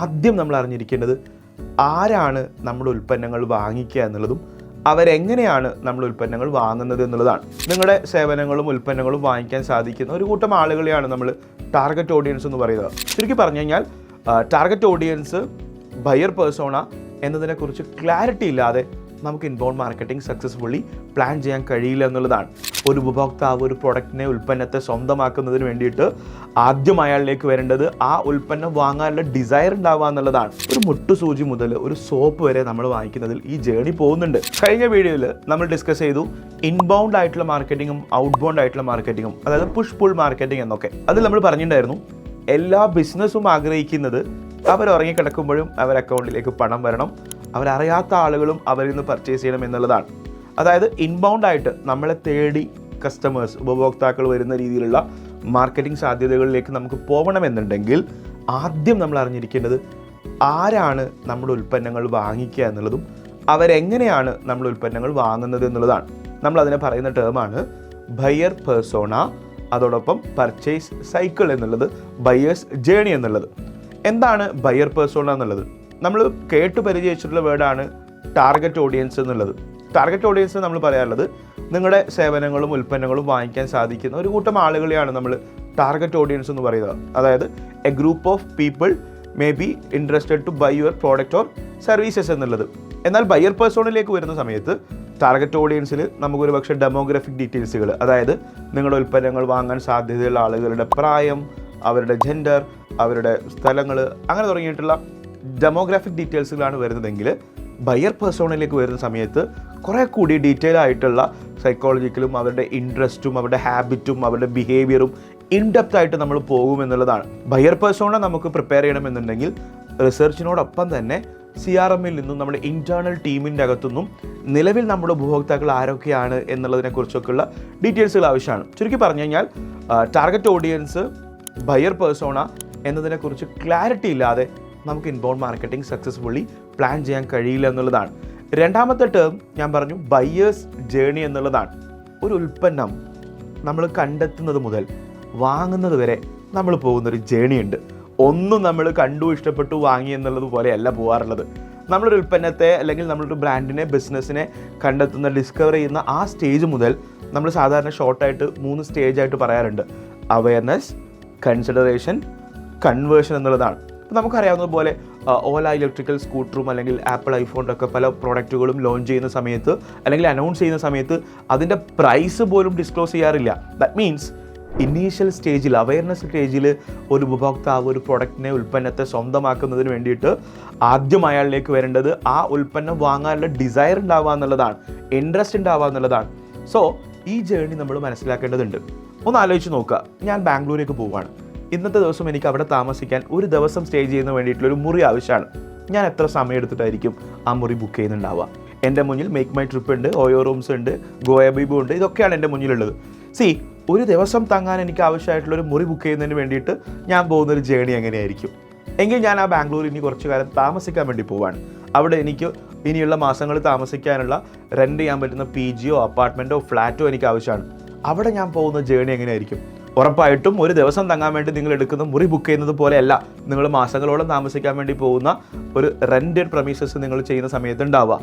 ആദ്യം നമ്മൾ അറിഞ്ഞിരിക്കേണ്ടത് ആരാണ് നമ്മുടെ ഉൽപ്പന്നങ്ങൾ വാങ്ങിക്കുക എന്നുള്ളതും അവരെങ്ങനെയാണ് നമ്മുടെ ഉൽപ്പന്നങ്ങൾ വാങ്ങുന്നത് എന്നുള്ളതാണ്. നിങ്ങളുടെ സേവനങ്ങളും ഉൽപ്പന്നങ്ങളും വാങ്ങിക്കാൻ സാധിക്കുന്ന ഒരു കൂട്ടം ആളുകളെയാണ് നമ്മൾ ടാർഗറ്റ് ഓഡിയൻസ് എന്ന് പറയുന്നത്. ചുരുക്കി പറഞ്ഞു കഴിഞ്ഞാൽ ടാർഗറ്റ് ഓഡിയൻസ്, ബയർ പേഴ്സോണ എന്നതിനെക്കുറിച്ച് ക്ലാരിറ്റി ഇല്ലാതെ നമുക്ക് ഇൻബൗണ്ട് മാർക്കറ്റിംഗ് സക്സസ്ഫുള്ളി പ്ലാൻ ചെയ്യാൻ കഴിയില്ല എന്നുള്ളതാണ്. ഒരു ഉപഭോക്താവ് ഒരു പ്രൊഡക്റ്റിനെ, ഉൽപ്പന്നത്തെ സ്വന്തമാക്കുന്നതിന് വേണ്ടിയിട്ട് ആദ്യം അയാളിലേക്ക് വരേണ്ടത് ആ ഉൽപ്പന്നം വാങ്ങാനുള്ള ഡിസയർ ഉണ്ടാവുക എന്നുള്ളതാണ്. ഒരു മുട്ടുസൂചി മുതൽ ഒരു സോപ്പ് വരെ നമ്മൾ വാങ്ങിക്കുന്നതിൽ ഈ ജേണി പോകുന്നുണ്ട്. കഴിഞ്ഞ വീഡിയോയിൽ നമ്മൾ ഡിസ്കസ് ചെയ്തു ഇൻബൗണ്ട് ആയിട്ടുള്ള മാർക്കറ്റിങ്ങും ഔട്ട്ബൗണ്ട് ആയിട്ടുള്ള മാർക്കറ്റിങ്ങും, അതായത് പുഷ് പുൾ മാർക്കറ്റിംഗ് എന്നൊക്കെ. അതിൽ നമ്മൾ പറഞ്ഞിട്ടുണ്ടായിരുന്നു എല്ലാ ബിസിനസ്സും ആഗ്രഹിക്കുന്നത് അവർ ഉറങ്ങിക്കിടക്കുമ്പോഴും അവർ അക്കൗണ്ടിലേക്ക് പണം വരണം, അവരറിയാത്ത ആളുകളും അവരിൽ നിന്ന് പർച്ചേസ് ചെയ്യണം എന്നുള്ളതാണ്. അതായത് ഇൻബൗണ്ട് ആയിട്ട് നമ്മളെ തേടി കസ്റ്റമേഴ്സ്, ഉപഭോക്താക്കൾ വരുന്ന രീതിയിലുള്ള മാർക്കറ്റിംഗ് സാധ്യതകളിലേക്ക് നമുക്ക് പോകണമെന്നുണ്ടെങ്കിൽ ആദ്യം നമ്മൾ അറിഞ്ഞിരിക്കേണ്ടത് ആരാണ് നമ്മുടെ ഉൽപ്പന്നങ്ങൾ വാങ്ങിക്കുക എന്നുള്ളതും അവരെങ്ങനെയാണ് നമ്മുടെ ഉൽപ്പന്നങ്ങൾ വാങ്ങുന്നത് എന്നുള്ളതാണ്. നമ്മൾ അതിനെ പറയുന്ന ടേമാണ് ബയർ പേഴ്സോണ, അതോടൊപ്പം പർച്ചേസ് സൈക്കിൾ എന്നുള്ളത്, ബയേഴ്സ് ജേണി എന്നുള്ളത്. എന്താണ് ബയർ പേഴ്സോണ എന്നുള്ളത്? നമ്മൾ കേട്ട് പരിചയിച്ചിട്ടുള്ള വേർഡാണ് ടാർഗറ്റ് ഓഡിയൻസ് എന്നുള്ളത്. ടാർഗറ്റ് ഓഡിയൻസ് നമ്മൾ പറയാറുള്ളത് നിങ്ങളുടെ സേവനങ്ങളും ഉൽപ്പന്നങ്ങളും വാങ്ങിക്കാൻ സാധിക്കുന്ന ഒരു കൂട്ടം ആളുകളെയാണ് നമ്മൾ ടാർഗറ്റ് ഓഡിയൻസ് എന്ന് പറയുന്നത്. അതായത് a group of people may be interested to buy your product or services എന്നുള്ളത്. എന്നാൽ ബയർ പേഴ്സോണിലേക്ക് വരുന്ന സമയത്ത് ടാർഗറ്റ് ഓഡിയൻസിൽ നമുക്കൊരു പക്ഷേ ഡെമോഗ്രാഫിക് ഡീറ്റെയിൽസുകൾ, അതായത് നിങ്ങളുടെ ഉൽപ്പന്നങ്ങൾ വാങ്ങാൻ സാധ്യതയുള്ള ആളുകളുടെ പ്രായം, അവരുടെ ജെൻഡർ, അവരുടെ സ്ഥലങ്ങൾ, അങ്ങനെ തുടങ്ങിയിട്ടുള്ള ഡെമോഗ്രാഫിക് ഡീറ്റെയിൽസുകളാണ് വരുന്നതെങ്കിൽ ബയർ പേഴ്സോണിലേക്ക് വരുന്ന സമയത്ത് കുറേ കൂടി ഡീറ്റെയിൽ ആയിട്ടുള്ള സൈക്കോളജിക്കലും അവരുടെ ഇൻട്രസ്റ്റും അവരുടെ ഹാബിറ്റും അവരുടെ ബിഹേവിയറും ഇൻഡെപ്ത് ആയിട്ട് നമ്മൾ പോകുമെന്നുള്ളതാണ്. ബയർ പേഴ്സോണ നമുക്ക് പ്രിപ്പയർ ചെയ്യണമെന്നുണ്ടെങ്കിൽ റിസർച്ചിനോടൊപ്പം തന്നെ CRMൽ നിന്നും നമ്മുടെ ഇൻറ്റേർണൽ ടീമിൻ്റെ അകത്തുനിന്നും നിലവിൽ നമ്മുടെ ഉപഭോക്താക്കൾ ആരൊക്കെയാണ് എന്നുള്ളതിനെക്കുറിച്ചൊക്കെയുള്ള ഡീറ്റെയിൽസുകൾ ആവശ്യമാണ്. ചുരുക്കി പറഞ്ഞു കഴിഞ്ഞാൽ ടാർഗറ്റ് ഓഡിയൻസ്, ബയർ പേഴ്സോണ എന്നതിനെക്കുറിച്ച് ക്ലാരിറ്റി ഇല്ലാതെ നമുക്ക് ഇൻബൗണ്ട് മാർക്കറ്റിംഗ് സക്സസ്ഫുള്ളി പ്ലാൻ ചെയ്യാൻ കഴിയില്ല എന്നുള്ളതാണ്. രണ്ടാമത്തെ ടേം ഞാൻ പറഞ്ഞു ബയേഴ്സ് ജേണി എന്നുള്ളതാണ്. ഒരു ഉൽപ്പന്നം നമ്മൾ കണ്ടെത്തുന്നത് മുതൽ വാങ്ങുന്നത് വരെ നമ്മൾ പോകുന്നൊരു ജേണിയുണ്ട്. ഒന്നും നമ്മൾ കണ്ടു ഇഷ്ടപ്പെട്ടു വാങ്ങി എന്നുള്ളത് പോലെയല്ല പോകാറുള്ളത്. നമ്മളൊരു ഉൽപ്പന്നത്തെ അല്ലെങ്കിൽ നമ്മളൊരു ബ്രാൻഡിനെ, ബിസിനസ്സിനെ കണ്ടെത്തുന്ന, ഡിസ്കവർ ചെയ്യുന്ന ആ സ്റ്റേജ് മുതൽ നമ്മൾ സാധാരണ ഷോർട്ടായിട്ട് 3 സ്റ്റേജായിട്ട് പറയാറുണ്ട്. അവയർനെസ്, കൺസിഡറേഷൻ, കൺവേർഷൻ എന്നുള്ളതാണ്. നമുക്കറിയാവുന്നതുപോലെ ഓല ഇലക്ട്രിക്കൽ സ്കൂട്ടറും അല്ലെങ്കിൽ ആപ്പിൾ ഐഫോണിൻ്റെ പല പ്രോഡക്റ്റുകളും ലോഞ്ച് ചെയ്യുന്ന സമയത്ത് അല്ലെങ്കിൽ അനൗൺസ് ചെയ്യുന്ന സമയത്ത് അതിൻ്റെ പ്രൈസ് പോലും ഡിസ്ക്ലോസ് ചെയ്യാറില്ല. ദാറ്റ് മീൻസ് ഇനീഷ്യൽ സ്റ്റേജിൽ, അവയർനെസ് സ്റ്റേജിൽ ഒരു ഉപഭോക്താവ് ഒരു പ്രൊഡക്റ്റിനെ, ഉൽപ്പന്നത്തെ സ്വന്തമാക്കുന്നതിന് വേണ്ടിയിട്ട് ആദ്യം അയാളിലേക്ക് വരേണ്ടത് ആ ഉൽപ്പന്നം വാങ്ങാനുള്ള ഡിസയർ ഉണ്ടാവുക എന്നുള്ളതാണ്, ഇൻട്രസ്റ്റ് ഉണ്ടാവുക എന്നുള്ളതാണ്. സോ ഈ ജേർണി നമ്മൾ മനസ്സിലാക്കേണ്ടതുണ്ട്. ഒന്ന് ആലോചിച്ച് നോക്കുക, ഞാൻ ബാംഗ്ലൂരേക്ക് പോവുകയാണ്. ഇന്നത്തെ ദിവസം എനിക്ക് അവിടെ താമസിക്കാൻ ഒരു ദിവസം സ്റ്റേ ചെയ്യുന്ന വേണ്ടിയിട്ടുള്ളൊരു മുറി ആവശ്യമാണ്. ഞാൻ എത്ര സമയം എടുത്തിട്ടായിരിക്കും ആ മുറി ബുക്ക് ചെയ്യുന്നുണ്ടാവുക? എൻ്റെ മുന്നിൽ മേക്ക് മൈ ട്രിപ്പ് ഉണ്ട്, ഓയോ റൂംസ് ഉണ്ട്, ഗോയബീബു ഉണ്ട്, ഇതൊക്കെയാണ് എൻ്റെ മുന്നിലുള്ളത്. ഒരു ദിവസം തങ്ങാൻ എനിക്ക് ആവശ്യമായിട്ടുള്ളൊരു മുറി ബുക്ക് ചെയ്യുന്നതിന് വേണ്ടിയിട്ട് ഞാൻ പോകുന്നൊരു ജേണി എങ്ങനെയായിരിക്കും? എങ്കിൽ ഞാൻ ആ ബാംഗ്ലൂർ ഇനി കുറച്ച് കാലം താമസിക്കാൻ വേണ്ടി പോവാണ്. അവിടെ എനിക്ക് ഇനിയുള്ള മാസങ്ങൾ താമസിക്കാനുള്ള റെൻറ്റ് ചെയ്യാൻ പറ്റുന്ന PGയോ അപ്പാർട്ട്മെൻറ്റോ ഫ്ലാറ്റോ എനിക്ക് ആവശ്യമാണ്. അവിടെ ഞാൻ പോകുന്ന ജേണി എങ്ങനെയായിരിക്കും? ഉറപ്പായിട്ടും ഒരു ദിവസം തങ്ങാൻ വേണ്ടി നിങ്ങൾ എടുക്കുന്ന മുറി ബുക്ക് ചെയ്യുന്നത് പോലെയല്ല നിങ്ങൾ മാസങ്ങളോളം താമസിക്കാൻ വേണ്ടി പോകുന്ന ഒരു റെൻറ്റഡ് പ്രമീസസ് നിങ്ങൾ ചെയ്യുന്ന സമയത്ത് ഉണ്ടാവുക.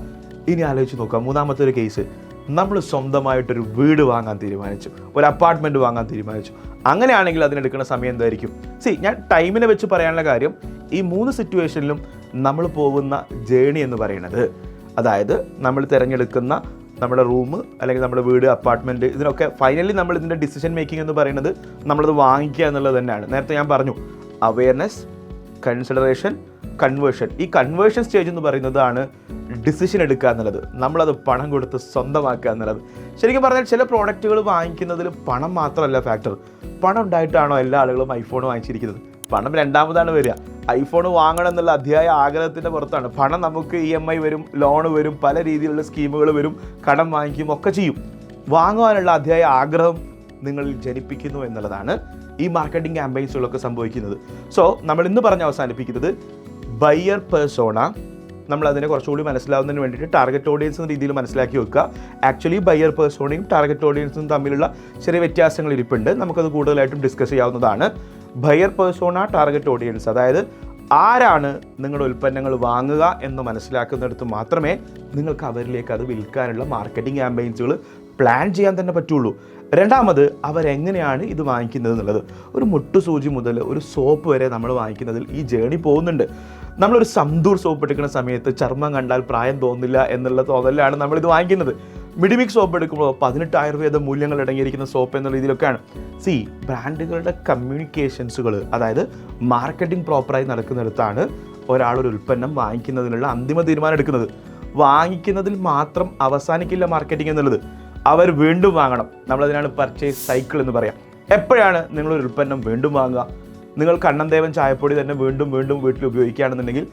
ഇനി ആലോചിച്ച് നോക്കാം, മൂന്നാമത്തെ ഒരു കേസ്, നമ്മൾ സ്വന്തമായിട്ടൊരു വീട് വാങ്ങാൻ തീരുമാനിച്ചു, ഒരു അപ്പാർട്ട്മെൻറ്റ് വാങ്ങാൻ തീരുമാനിച്ചു. അങ്ങനെയാണെങ്കിൽ അതിനെടുക്കുന്ന സമയം എന്തായിരിക്കും? ഞാൻ ടൈമിനെ വെച്ച് പറയാനുള്ള കാര്യം, ഈ 3 സിറ്റുവേഷനിലും നമ്മൾ പോകുന്ന ജേണി എന്ന് പറയുന്നത്, അതായത് നമ്മൾ തിരഞ്ഞെടുക്കുന്ന നമ്മുടെ റൂം അല്ലെങ്കിൽ നമ്മുടെ വീട്, അപ്പാർട്ട്മെൻറ്റ്, ഇതിനൊക്കെ ഫൈനലി നമ്മൾ ഇതിൻ്റെ ഡിസിഷൻ മേക്കിംഗ് എന്ന് പറയുന്നത് നമ്മളത് വാങ്ങിക്കുക എന്നുള്ളത് തന്നെയാണ്. നേരത്തെ ഞാൻ പറഞ്ഞു അവയർനെസ്, കൺസിഡറേഷൻ, കൺവേർഷൻ. ഈ കൺവേർഷൻ സ്റ്റേജ് എന്ന് പറയുന്നതാണ് ഡിസിഷൻ എടുക്കുക എന്നുള്ളത്, നമ്മളത് പണം കൊടുത്ത് സ്വന്തമാക്കുക എന്നുള്ളത്. ശരിക്കും പറഞ്ഞാൽ ചില പ്രോഡക്റ്റുകൾ വാങ്ങിക്കുന്നതിൽ പണം മാത്രമല്ല ഫാക്ടർ. പണം ഉണ്ടായിട്ടാണോ എല്ലാ ആളുകളും ഐഫോൺ വാങ്ങിച്ചിരിക്കുന്നത്? പണം രണ്ടാമതാണ് വരിക. ഐഫോൺ വാങ്ങണം എന്നുള്ള അതിയായ ആഗ്രഹത്തിൻ്റെ പുറത്താണ്. പണം നമുക്ക് EMI വരും, ലോൺ വരും, പല രീതിയിലുള്ള സ്കീമുകൾ വരും, കടം വാങ്ങിക്കും, ഒക്കെ ചെയ്യും. വാങ്ങുവാനുള്ള അതിയായ ആഗ്രഹം നിങ്ങളിൽ ജനിപ്പിക്കുന്നു എന്നുള്ളതാണ് ഈ മാർക്കറ്റിംഗ് ക്യാമ്പയിൻസുകളൊക്കെ സംഭവിക്കുന്നത്. സോ നമ്മൾ ഇന്ന് പറഞ്ഞ് അവസാനിപ്പിക്കുന്നത് ബയർ പേഴ്സോണ. നമ്മളതിനെ കുറച്ചുകൂടി മനസ്സിലാവുന്നതിന് വേണ്ടിയിട്ട് ടാർഗറ്റ് ഓഡിയൻസ് എന്ന രീതിയിൽ മനസ്സിലാക്കി വെക്കുക. ആക്ച്വലി ബയർ പേഴ്സോണയും ടാർഗറ്റ് ഓഡിയൻസും തമ്മിലുള്ള ചെറിയ വ്യത്യാസങ്ങൾ ഇരിപ്പുണ്ട്. നമുക്കത് കൂടുതലായിട്ടും ഡിസ്കസ് ചെയ്യാവുന്നതാണ്. ബയർ പേഴ്സോണ, ടാർഗറ്റ് ഓഡിയൻസ്, അതായത് ആരാണ് നിങ്ങളുടെ ഉൽപ്പന്നങ്ങൾ വാങ്ങുക എന്ന് മനസ്സിലാക്കുന്നിടത്ത് മാത്രമേ നിങ്ങൾക്ക് അവരിലേക്ക് അത് വിൽക്കാനുള്ള മാർക്കറ്റിംഗ് ക്യാമ്പയിൻസുകൾ പ്ലാൻ ചെയ്യാൻ തന്നെ പറ്റുള്ളൂ. രണ്ടാമത്, അവരെങ്ങനെയാണ് ഇത് വാങ്ങിക്കുന്നത് എന്നുള്ളത്. ഒരു മുട്ടുസൂചി മുതൽ ഒരു സോപ്പ് വരെ നമ്മൾ വാങ്ങിക്കുന്നതിൽ ഈ ജേണി പോകുന്നുണ്ട്. നമ്മളൊരു സംതൂർ സോപ്പ് എടുക്കുന്ന സമയത്ത് ചർമ്മം കണ്ടാൽ പ്രായം തോന്നില്ല എന്നുള്ള തോന്നലാണ് നമ്മളിത് വാങ്ങിക്കുന്നത്. മിഡിമിക് സോപ്പ് എടുക്കുമ്പോൾ 18 ആയുർവേദ മൂല്യങ്ങൾ അടങ്ങിയിരിക്കുന്ന സോപ്പ് എന്ന രീതിയിലൊക്കെയാണ്. ബ്രാൻഡുകളുടെ കമ്മ്യൂണിക്കേഷൻസുകൾ, അതായത് മാർക്കറ്റിംഗ് പ്രോപ്പറായി നടക്കുന്നിടത്താണ് ഒരാളൊരു ഉൽപ്പന്നം വാങ്ങിക്കുന്നതിനുള്ള അന്തിമ തീരുമാനം എടുക്കുന്നത്. വാങ്ങിക്കുന്നതിൽ മാത്രം അവസാനിക്കില്ല മാർക്കറ്റിംഗ് എന്നുള്ളത്. അവർ വീണ്ടും വാങ്ങണം. നമ്മളതിനാണ് പർച്ചേസ് സൈക്കിൾ എന്ന് പറയാം. എപ്പോഴാണ് നിങ്ങളൊരു ഉൽപ്പന്നം വീണ്ടും വാങ്ങുക? നിങ്ങൾ കണ്ണന്തേവൻ ചായപ്പൊടി തന്നെ വീണ്ടും വീണ്ടും വീട്ടിൽ ഉപയോഗിക്കുകയാണെന്നുണ്ടെങ്കിൽ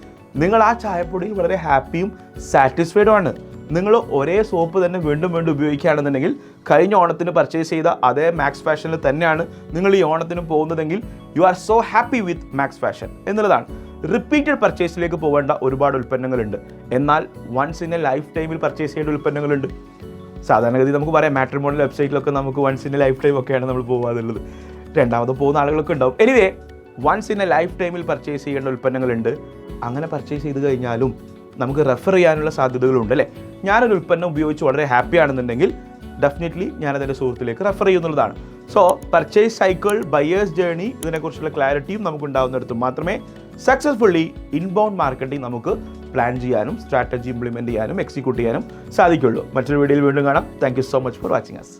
നിങ്ങൾ ആ ചായപ്പൊടിയിൽ വളരെ ഹാപ്പിയും സാറ്റിസ്ഫൈഡും ആണ്. നിങ്ങൾ ഒരേ സോപ്പ് തന്നെ വീണ്ടും വീണ്ടും ഉപയോഗിക്കുകയാണെന്നുണ്ടെങ്കിൽ കഴിഞ്ഞ ഓണത്തിന് പർച്ചേസ് ചെയ്ത അതേ മാക്സ് ഫാഷനിൽ തന്നെയാണ് നിങ്ങൾ ഈ ഓണത്തിന് പോകുന്നതെങ്കിൽ you are so happy with Max Fashion എന്നുള്ളതാണ്. റിപ്പീറ്റഡ് പർച്ചേസിലേക്ക് പോകേണ്ട ഒരുപാട് ഉൽപ്പന്നങ്ങളുണ്ട്. എന്നാൽ വൺസ് ഇൻ എ ലൈഫ് ടൈമിൽ പർച്ചേസ് ചെയ്യേണ്ട ഉൽപ്പന്നങ്ങളുണ്ട്. സാധാരണഗതി നമുക്ക് പറയാം, മാട്രിമോണിയൽ വെബ്സൈറ്റിലൊക്കെ നമുക്ക് once in a life time ഒക്കെയാണ് നമ്മൾ പോകാറുള്ളത്. രണ്ടാമത് പോകുന്ന ആളുകളൊക്കെ ഉണ്ടാവും. Anyway, once in a life ടൈമിൽ പർച്ചേസ് ചെയ്യേണ്ട ഉൽപ്പന്നങ്ങളുണ്ട്. അങ്ങനെ പർച്ചേസ് ചെയ്ത് കഴിഞ്ഞാലും നമുക്ക് റെഫർ ചെയ്യാനുള്ള സാധ്യതകളുണ്ട് അല്ലേ? ഞാനൊരു ഉൽപ്പന്നം ഉപയോഗിച്ച് വളരെ ഹാപ്പി ആണെന്നുണ്ടെങ്കിൽ ഡെഫിനറ്റ്ലി ഞാനതിൻ്റെ സുഹൃത്തിലേക്ക് റെഫർ ചെയ്യുന്നുള്ളതാണ്. So purchase cycle, buyers journey, ഇതിനെക്കുറിച്ചുള്ള ക്ലാരിറ്റിയും നമുക്ക് ഉണ്ടാകുന്നിടത്ത് മാത്രമേ സക്സസ്ഫുള്ളി ഇൻബൗണ്ട് മാർക്കറ്റിംഗ് നമുക്ക് പ്ലാൻ ചെയ്യാനും സ്ട്രാറ്റജി ഇംപ്ലിമെൻറ്റ് ചെയ്യാനും എക്സിക്യൂട്ട് ചെയ്യാനും സാധിക്കുള്ളൂ. മറ്റൊരു വീഡിയോയിൽ വീണ്ടും കാണാം. Thank you so much for watching us.